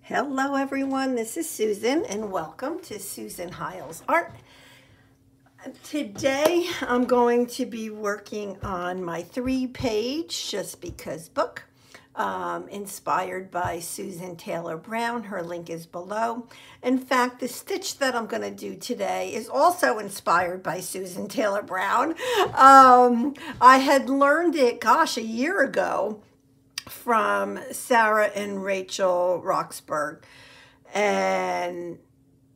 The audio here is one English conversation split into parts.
Hello everyone, this is Susan and welcome to Susan Hiles Art. Today I'm going to be working on my 3-page Just Because book, inspired by Susan Taylor Brown. Her link is below. In fact, the stitch that I'm going to do today is also inspired by Susan Taylor Brown. I had learned it, gosh, a year ago from Sarah and Rachel Roxburgh and,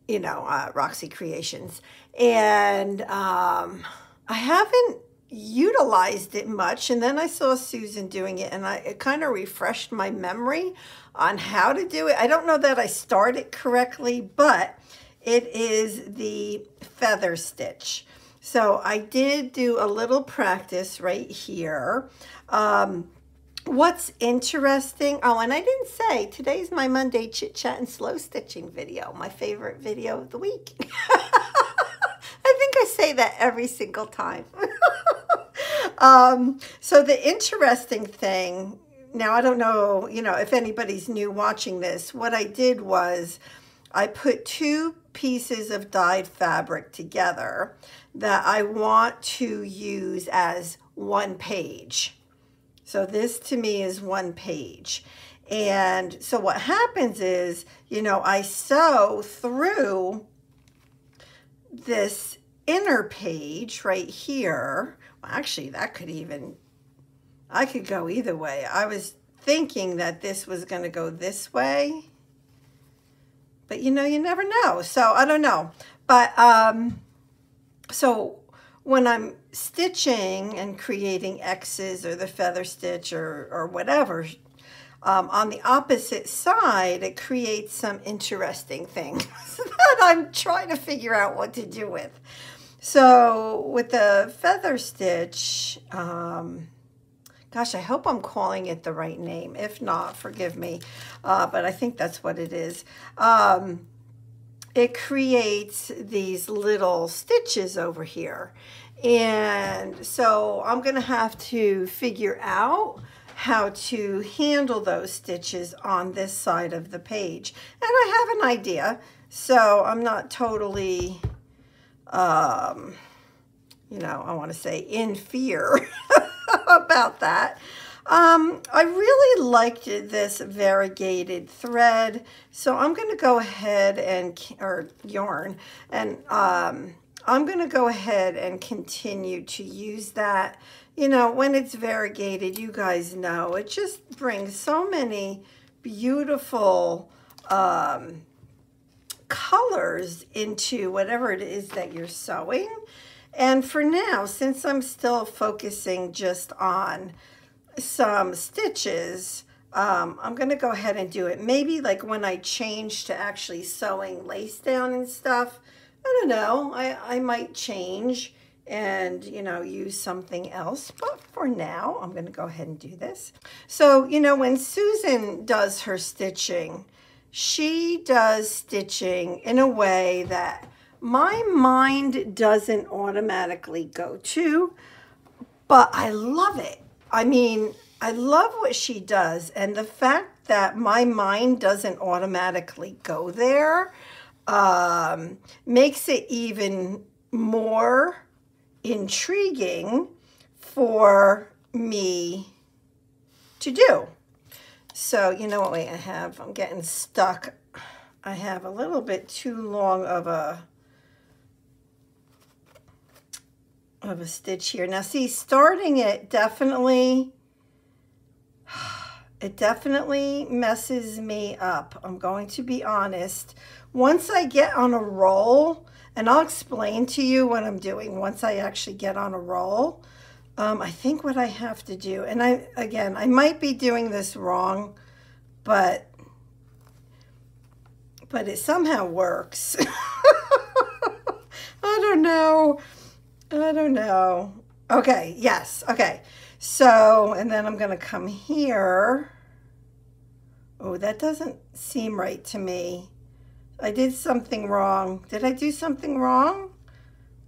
Roxy Creations. And I haven't utilized it much. And then I saw Susan doing it and it kind of refreshed my memory on how to do it. I don't know that I started correctly, but it is the feather stitch. So I did do a little practice right here. What's interesting, and I didn't say, today's my Monday chit chat and slow stitching video, my favorite video of the week. I think I say that every single time. So the interesting thing, now I don't know, if anybody's new watching this, what I did was I put 2 pieces of dyed fabric together that I want to use as 1 page. So this to me is 1 page. And so what happens is, I sew through this inner page right here. Well, actually, I could go either way. I was thinking that this was going to go this way. But you never know. So I don't know. But so when I'm stitching and creating X's or the feather stitch or whatever, on the opposite side, it creates some interesting things that I'm trying to figure out what to do with. So with the feather stitch, gosh, I hope I'm calling it the right name. If not, forgive me, but I think that's what it is. It creates these little stitches over here. And so I'm going to have to figure out how to handle those stitches on this side of the page. And I have an idea, so I'm not totally, I want to say in fear about that. I really liked this variegated thread, so I'm going to go ahead or yarn, and I'm going to go ahead and continue to use that. When it's variegated, you guys know, it just brings so many beautiful colors into whatever it is that you're sewing. And for now, since I'm still focusing just on some stitches, I'm going to go ahead and do it. Maybe like when I change to actually sewing lace down and stuff, I don't know, I might change and, use something else. But for now, I'm going to go ahead and do this. So, when Susan does her stitching, she does stitching in a way that my mind doesn't automatically go to, but I love it. I mean, I love what she does. And the fact that my mind doesn't automatically go there makes it even more intriguing for me to do. So, what, wait, I'm getting stuck. I have a little bit too long of a stitch here. Now see, starting it definitely messes me up. I'm going to be honest. Once I get on a roll, and I'll explain to you what I'm doing once I actually get on a roll, I think what I have to do, and I might be doing this wrong, but it somehow works. I don't know. Okay, yes, okay. So, and then I'm going to come here. Oh, that doesn't seem right to me. I did something wrong. Did I do something wrong?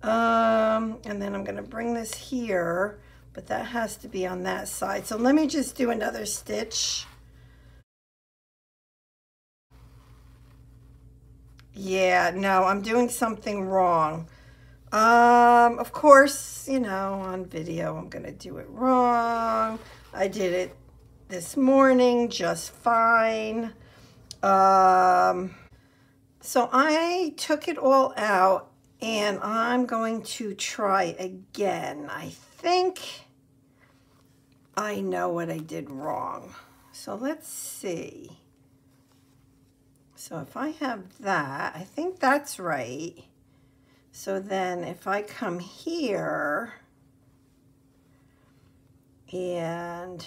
And then I'm going to bring this here, but that has to be on that side. So let me just do another stitch. Yeah, no, I'm doing something wrong. Of course, you know, on video, I'm gonna do it wrong. I did it this morning just fine. So I took it all out and I'm going to try again. I think I know what I did wrong. So let's see. So if I have that, I think that's right. So then if I come here and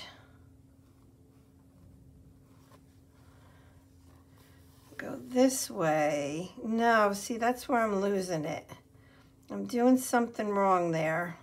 go this way, no, see, that's where I'm losing it. I'm doing something wrong there.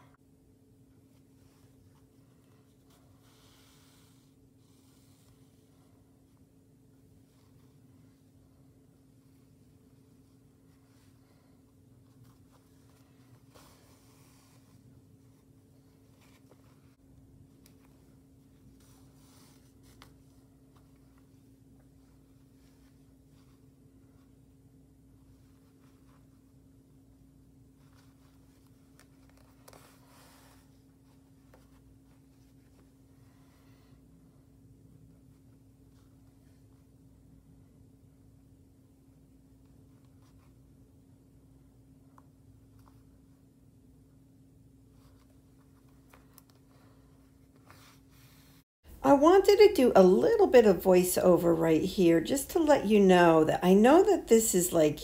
I wanted to do a little bit of voiceover right here just to let you know that I know that this is like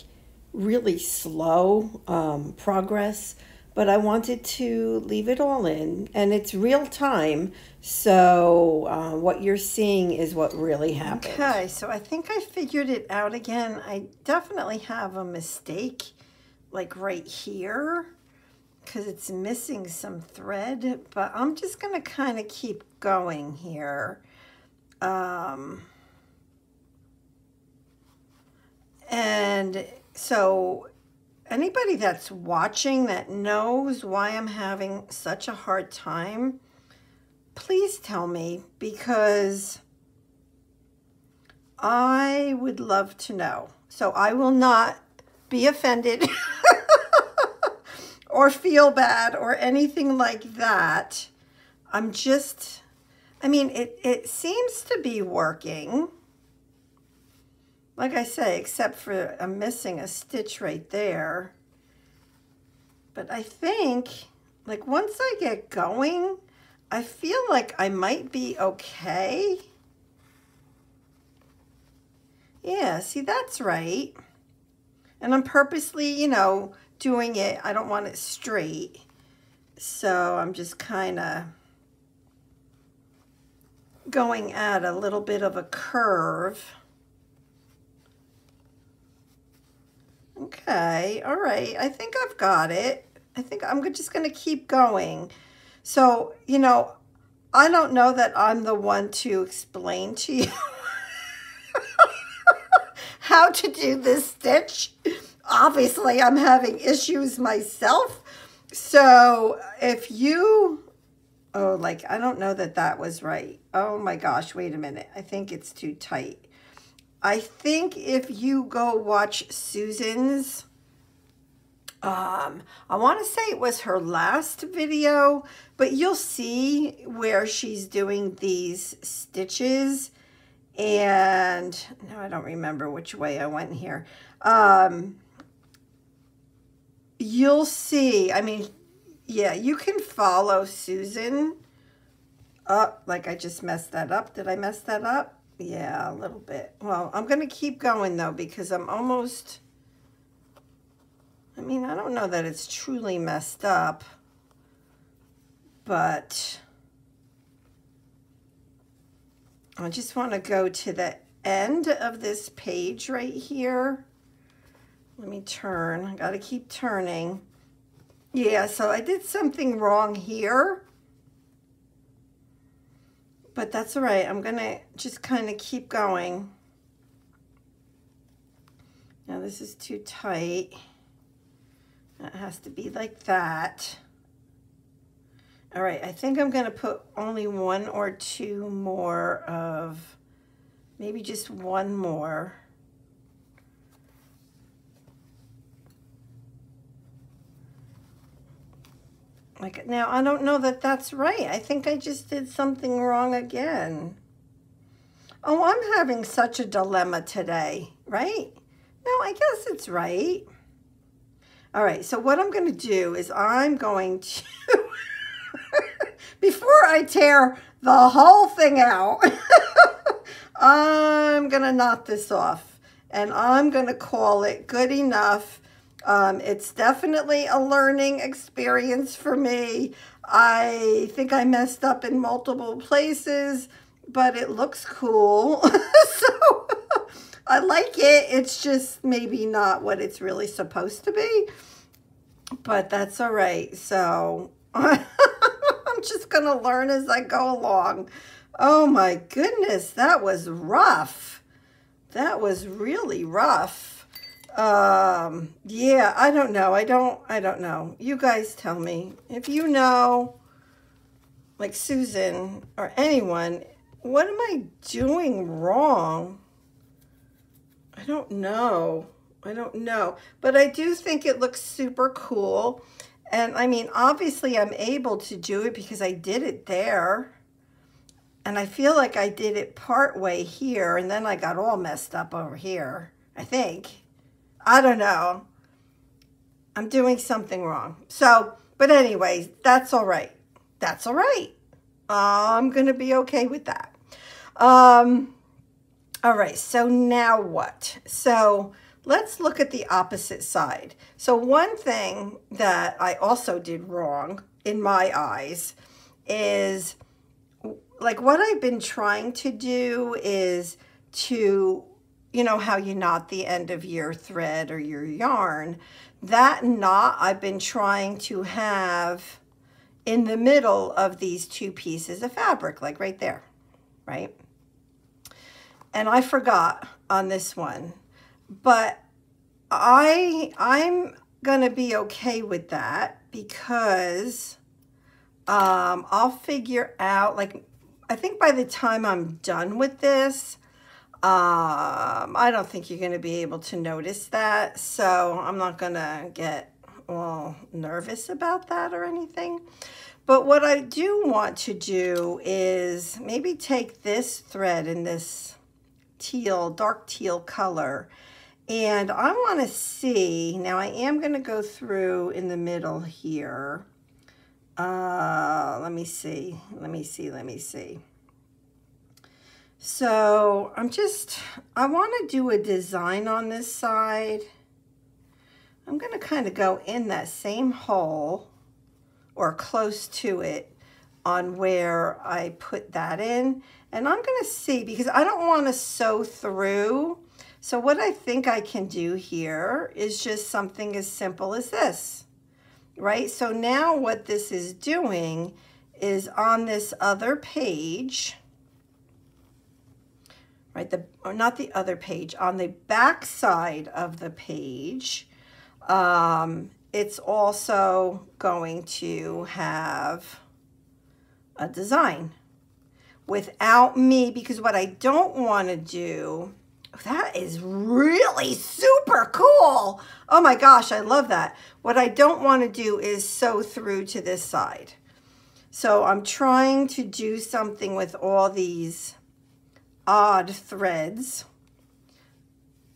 really slow progress, but I wanted to leave it all in and it's real time. So what you're seeing is what really happened. Okay, so I think I figured it out again. I definitely have a mistake like right here, because it's missing some thread, but I'm just going to kind of keep going here. And so anybody that's watching that knows why I'm having such a hard time, please tell me, because I would love to know. So I will not be offended or feel bad or anything like that. I'm just, I mean, it seems to be working. Like I say, except for I'm missing a stitch right there. But I think, like, once I get going, I feel like I might be okay. Yeah, see, that's right. And I'm purposely, you know, doing it. I don't want it straight. So I'm just kind of going at a little bit of a curve. Okay, all right. I think I've got it. I think I'm just going to keep going. So, you know, I don't know that I'm the one to explain to you how to do this stitch. Obviously, I'm having issues myself. So if you, oh, like, I don't know that that was right. Oh my gosh, wait a minute. I think it's too tight. I think if you go watch Susan's, I want to say it was her last video, but you'll see where she's doing these stitches. And no, I don't remember which way I went here. You'll see, I mean, yeah, you can follow Susan. Like I just messed that up. Did I mess that up? Yeah, a little bit. Well, I'm going to keep going though, because I'm almost, I mean, I don't know that it's truly messed up, but I just want to go to the end of this page right here. Let me turn. I got to keep turning. Yeah, so I did something wrong here, but that's all right. I'm going to just kind of keep going. Now this is too tight. That has to be like that. All right, I think I'm going to put only one or two more of, maybe just one more. Like, now, I don't know that that's right. I think I just did something wrong again. Oh, I'm having such a dilemma today, right? No, I guess it's right. All right, so what I'm going to do is I'm going to, before I tear the whole thing out, I'm going to knock this off. And I'm going to call it good enough. It's definitely a learning experience for me. I think I messed up in multiple places, but it looks cool. So I like it. It's just maybe not what it's really supposed to be, but that's all right. So I'm just going to learn as I go along. Oh my goodness, that was rough. That was really rough. Yeah, I don't know. I don't know. You guys tell me. If you know, like Susan or anyone, what am I doing wrong? I don't know. I don't know. But I do think it looks super cool. And I mean, obviously I'm able to do it because I did it there. And I feel like I did it part way here, and then I got all messed up over here, I think. I don't know. I'm doing something wrong. So, but anyways, that's all right. That's all right. I'm going to be okay with that. All right, so now what? So let's look at the opposite side. So one thing that I also did wrong in my eyes is, like, what I've been trying to do is to, you know how you knot the end of your thread or your yarn, that knot I've been trying to have in the middle of these two pieces of fabric, like right there, right? And I forgot on this one, but I'm gonna be okay with that because I'll figure out, like, I think by the time I'm done with this, I don't think you're going to be able to notice that. So I'm not going to get all nervous about that or anything. But what I do want to do is maybe take this thread in this teal, dark teal color. And I want to see, now I am going to go through in the middle here. Let me see. So I want to do a design on this side. I'm going to kind of go in that same hole or close to it on where I put that in. And I'm going to see, because I don't want to sew through. So what I think I can do here is just something as simple as this. Right, so now what this is doing is on this other page, right, or not the other page, on the back side of the page, it's also going to have a design without me, because what I don't want to do, that is really super cool. Oh my gosh, I love that. What I don't want to do is sew through to this side. So I'm trying to do something with all these odd threads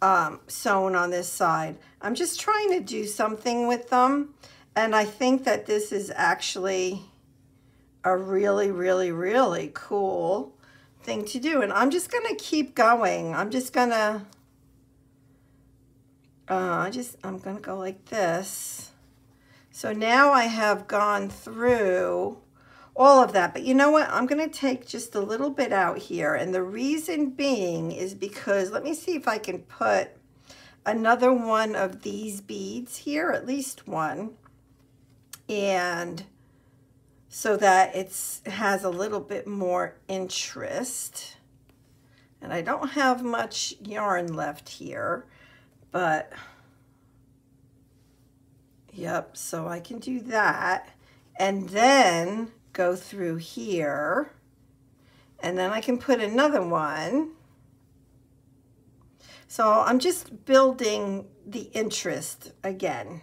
sewn on this side. I'm just trying to do something with them. And I think that this is actually a really, really, really cool thing to do. And I'm just going to keep going. I'm just going to, I'm going to go like this. So now I have gone through all of that. But you know what? I'm going to take just a little bit out here. And the reason being is because, let me see if I can put another one of these beads here, at least one. And so that it has a little bit more interest. And I don't have much yarn left here, but yep, so I can do that. And then go through here, and then I can put another one. So I'm just building the interest again.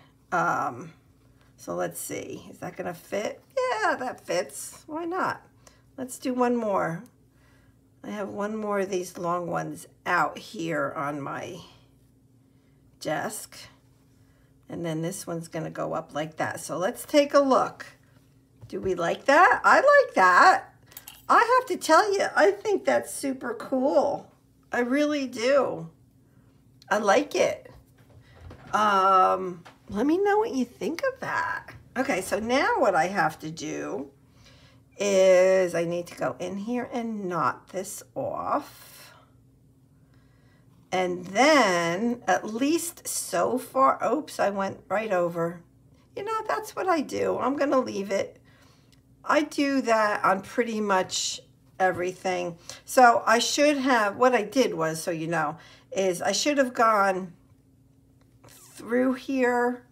So let's see, is that gonna fit? Yeah, that fits. Why not? Let's do one more. I have one more of these long ones out here on my desk. And then this one's gonna go up like that. So let's take a look. Do we like that? I like that. I have to tell you, I think that's super cool. I really do. I like it. Let me know what you think of that. Okay, so now what I have to do is I need to go in here and knot this off. And then, at least so far, oops, I went right over. You know, that's what I do. I'm gonna leave it. I do that on pretty much everything. So I should have, what I did was, so you know, is I should have gone through here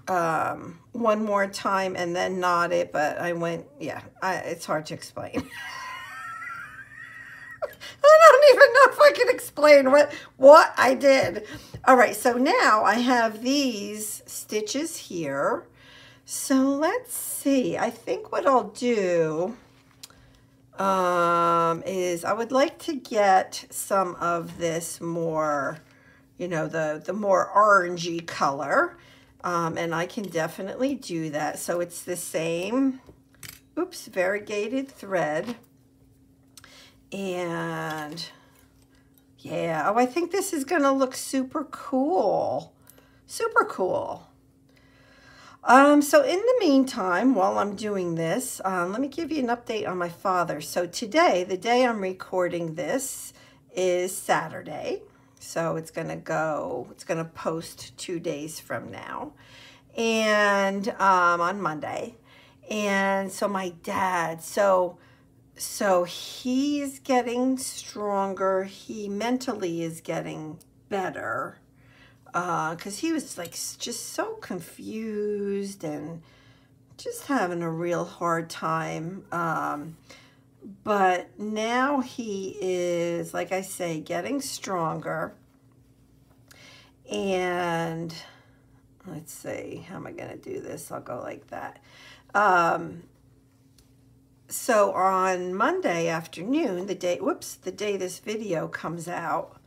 one more time and then knot it, but I went, yeah, it's hard to explain. I don't even know if I can explain what I did. All right, so now I have these stitches here. So let's see, I think what I'll do is I would like to get some of this more, you know, the more orangey color. And I can definitely do that. So it's the same, oops, variegated thread. And yeah, oh, I think this is gonna look super cool. Super cool. So in the meantime, while I'm doing this, let me give you an update on my father. So today, the day I'm recording this is Saturday. So it's gonna post 2 days from now. And on Monday. And so my dad, so he's getting stronger. He mentally is getting better. Because he was like just so confused and just having a real hard time. But now he is, like I say, getting stronger. And let's see, how am I going to do this? I'll go like that. So on Monday afternoon, the day this video comes out,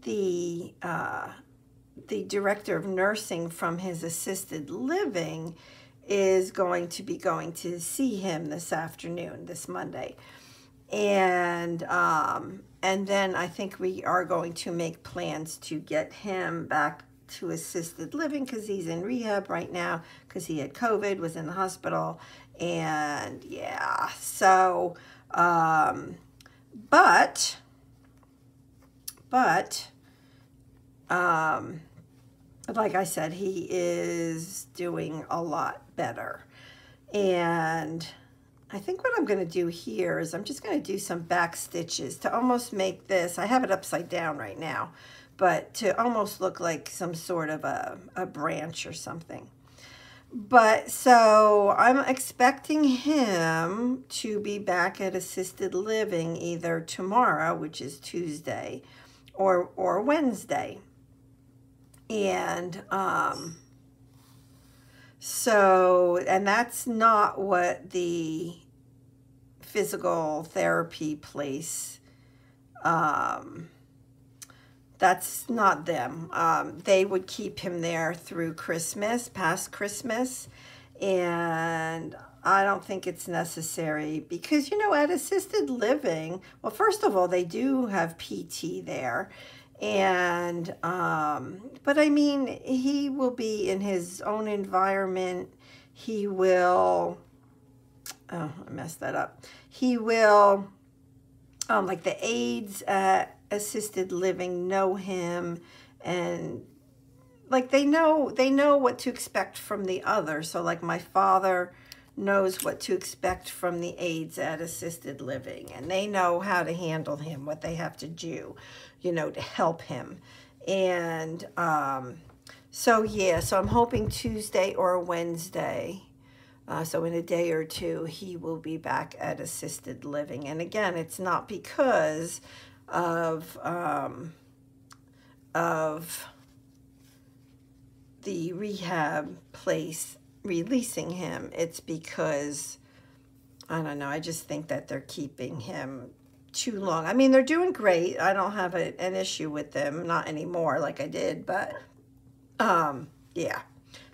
the director of nursing from his assisted living is going to see him this afternoon, this Monday. And then I think we are going to make plans to get him back to assisted living because he's in rehab right now because he had COVID, was in the hospital. And yeah, so, but like I said, he is doing a lot better. And I think what I'm going to do here is I'm just going to do some back stitches to almost make this, I have it upside down right now, but to almost look like some sort of a branch or something. But so I'm expecting him to be back at assisted living either tomorrow, which is Tuesday, or Wednesday. And and that's not what the physical therapy place, that's not them. They would keep him there through Christmas, past Christmas, and I don't think it's necessary because, you know, at assisted living, well, first of all, they do have PT there. And, but I mean, he will be in his own environment. He will, oh, I messed that up. He will, like the aides at assisted living know him, and like they know what to expect from the other. So like my father knows what to expect from the aides at assisted living, and they know how to handle him, what they have to do, you know, to help him. And so yeah, so I'm hoping Tuesday or Wednesday, so in a day or two, he will be back at assisted living. And again, it's not because of the rehab place releasing him, it's because, I don't know, I just think that they're keeping him too long. I mean, they're doing great. I don't have an issue with them, not anymore like I did, but yeah.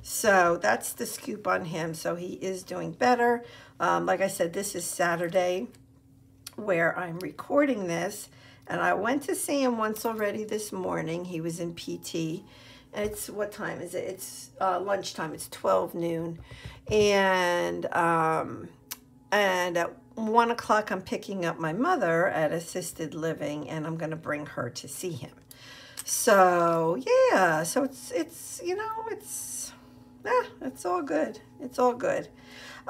So that's the scoop on him. So he is doing better. Like I said, this is Saturday where I'm recording this, and I went to see him once already this morning. He was in PT. And it's, what time is it? It's lunchtime. It's 12 noon. And at 1 o'clock, I'm picking up my mother at assisted living, and I'm going to bring her to see him. So, yeah. So it's you know, it's all good. It's all good.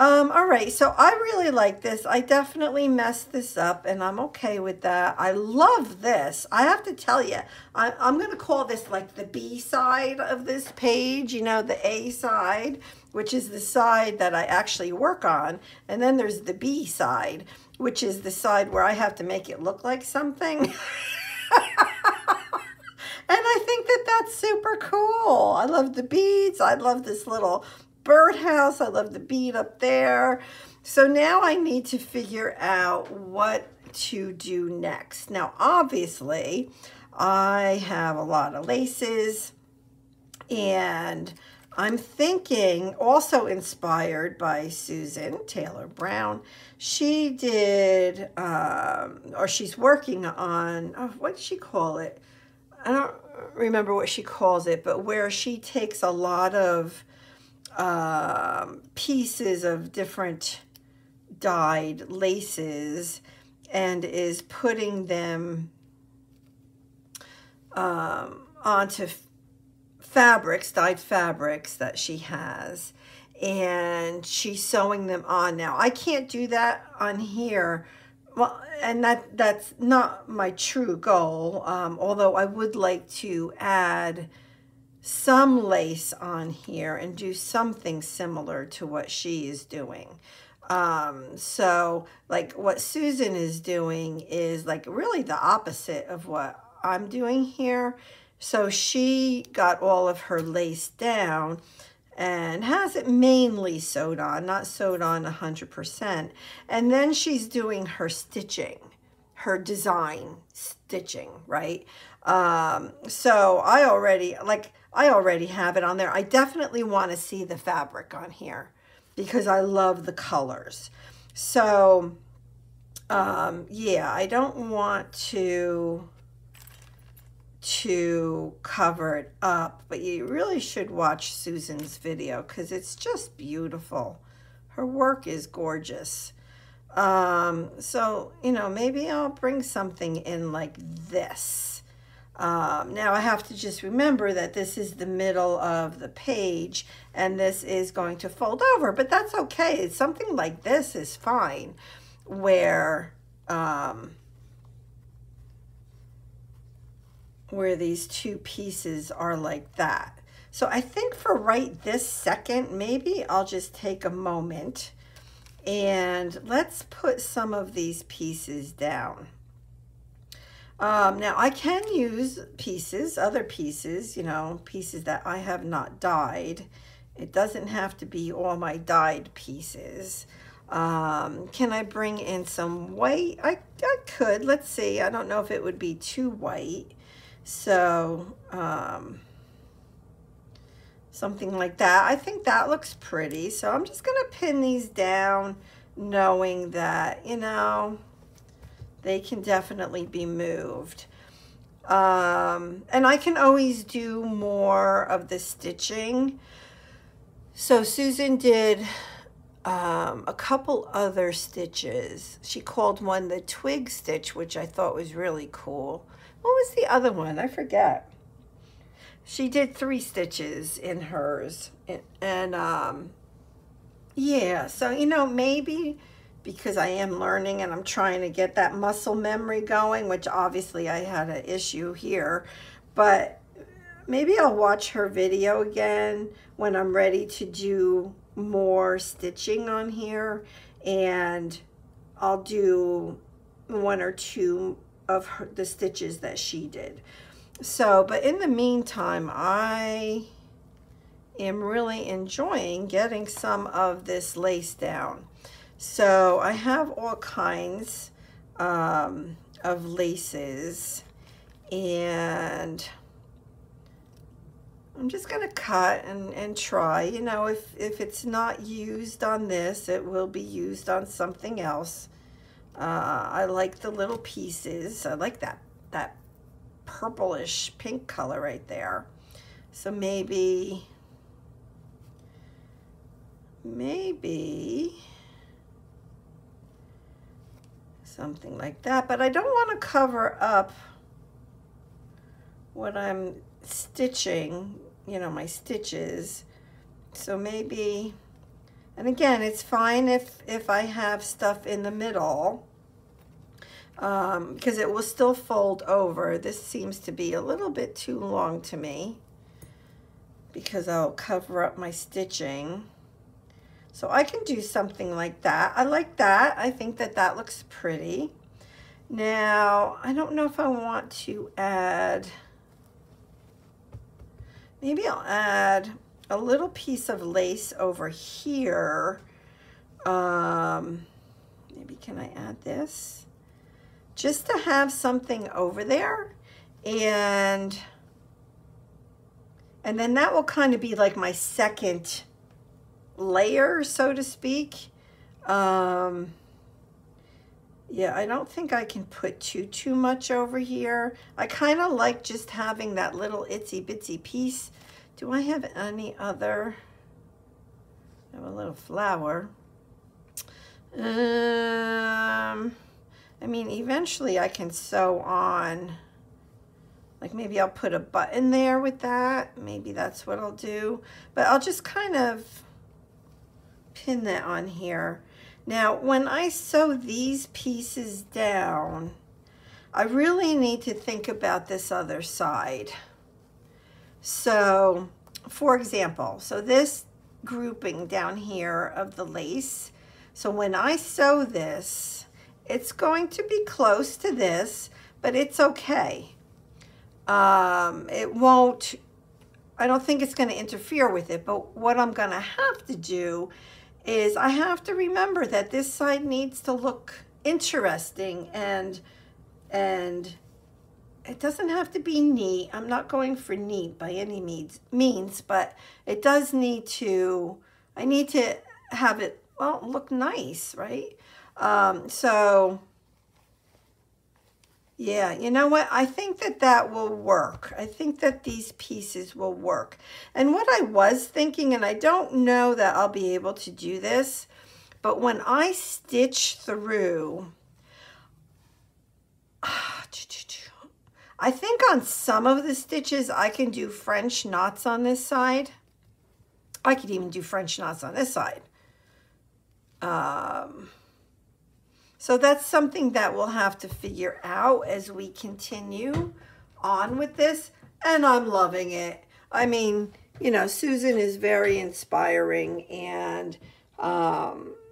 All right, so I really like this. I definitely messed this up, and I'm okay with that. I love this. I have to tell you, I'm going to call this like the B side of this page, you know, the A side, which is the side that I actually work on. And then there's the B side, which is the side where I have to make it look like something. And I think that that's super cool. I love the beads. I love this little birdhouse. I love the bead up there. So now I need to figure out what to do next. Now, obviously, I have a lot of laces, and I'm thinking, also inspired by Susan Taylor Brown, she did, or she's working on, what did she call it? I don't remember what she calls it, but where she takes a lot of pieces of different dyed laces and is putting them onto fabrics, dyed fabrics that she has, and she's sewing them on. Now, I can't do that on here. Well, and that's not my true goal, although I would like to add some lace on here and do something similar to what she is doing. So like what Susan is doing is like really the opposite of what I'm doing here. So she got all of her lace down and has it mainly sewed on, not sewed on 100%. And then she's doing her stitching, her design stitching, right? So I already have it on there. I definitely want to see the fabric on here because I love the colors. So, yeah, I don't want to cover it up, but you really should watch Susan's video because it's just beautiful. Her work is gorgeous. So, you know, maybe I'll bring something in like this. Now I have to just remember that this is the middle of the page and this is going to fold over, but that's okay. Something like this is fine where these two pieces are like that. So I think for right this second, maybe I'll just take a moment and let's put some of these pieces down. Now I can use pieces, other pieces, you know, pieces that I have not dyed. It doesn't have to be all my dyed pieces. Can I bring in some white? I could. Let's see. I don't know if it would be too white. So, something like that. I think that looks pretty. So I'm just going to pin these down knowing that, you know, they can definitely be moved. And I can always do more of the stitching. So Susan did a couple other stitches. She called one the twig stitch, which I thought was really cool. What was the other one? I forget. She did 3 stitches in hers. And yeah, so, you know, maybe because I am learning and I'm trying to get that muscle memory going, which obviously I had an issue here, but maybe I'll watch her video again when I'm ready to do more stitching on here, and I'll do 1 or 2 of the stitches that she did. So, but in the meantime, I am really enjoying getting some of this lace down. So I have all kinds of laces, and I'm just going to cut and try. You know, if it's not used on this, it will be used on something else. I like the little pieces. I like that purplish pink color right there. So maybe something like that. But I don't want to cover up what I'm stitching, you know, my stitches. So maybe, and again, it's fine if I have stuff in the middle, because it will still fold over. This seems to be a little bit too long to me, because I'll cover up my stitching. So I can do something like that. I like that. I think that looks pretty. Now, I don't know if I want to add, maybe I'll add a little piece of lace over here. Maybe can I add this? Just to have something over there. And then that will kind of be like my second layer, so to speak. Yeah, I don't think I can put too much over here. I kind of like just having that little itsy bitsy piece. Do I have any other? I have a little flower. I mean, eventually I can sew on, like maybe I'll put a button there with that. Maybe that's what I'll do. But I'll just kind of pin that on here. Now, when I sew these pieces down, I really need to think about this other side. So, for example, so this grouping down here of the lace, so when I sew this, it's going to be close to this, but it's okay. It won't, I don't think it's going to interfere with it, but what I'm going to have to do is I have to remember that this side needs to look interesting, and it doesn't have to be neat. I'm not going for neat by any means, but it does need to, I need to have it, well, look nice, right? So yeah, you know what? I think that will work. I think that these pieces will work. And what I was thinking, and I don't know that I'll be able to do this, but when I stitch through, I think on some of the stitches I can do French knots on this side. I could even do French knots on this side. So that's something that we'll have to figure out as we continue on with this. And I'm loving it. I mean, you know, Susan is very inspiring, and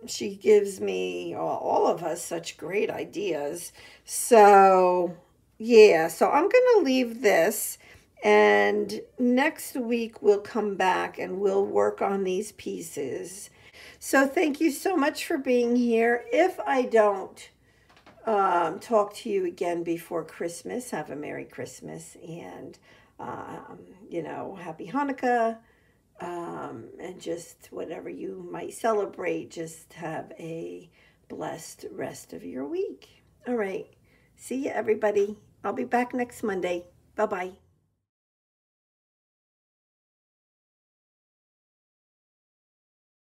she gives me, all of us, such great ideas. So yeah, so I'm going to leave this, and next week we'll come back and we'll work on these pieces. So thank you so much for being here. If I don't talk to you again before Christmas, have a Merry Christmas, and you know, Happy Hanukkah, and just whatever you might celebrate, just have a blessed rest of your week. All right. See you, everybody. I'll be back next Monday. Bye-bye.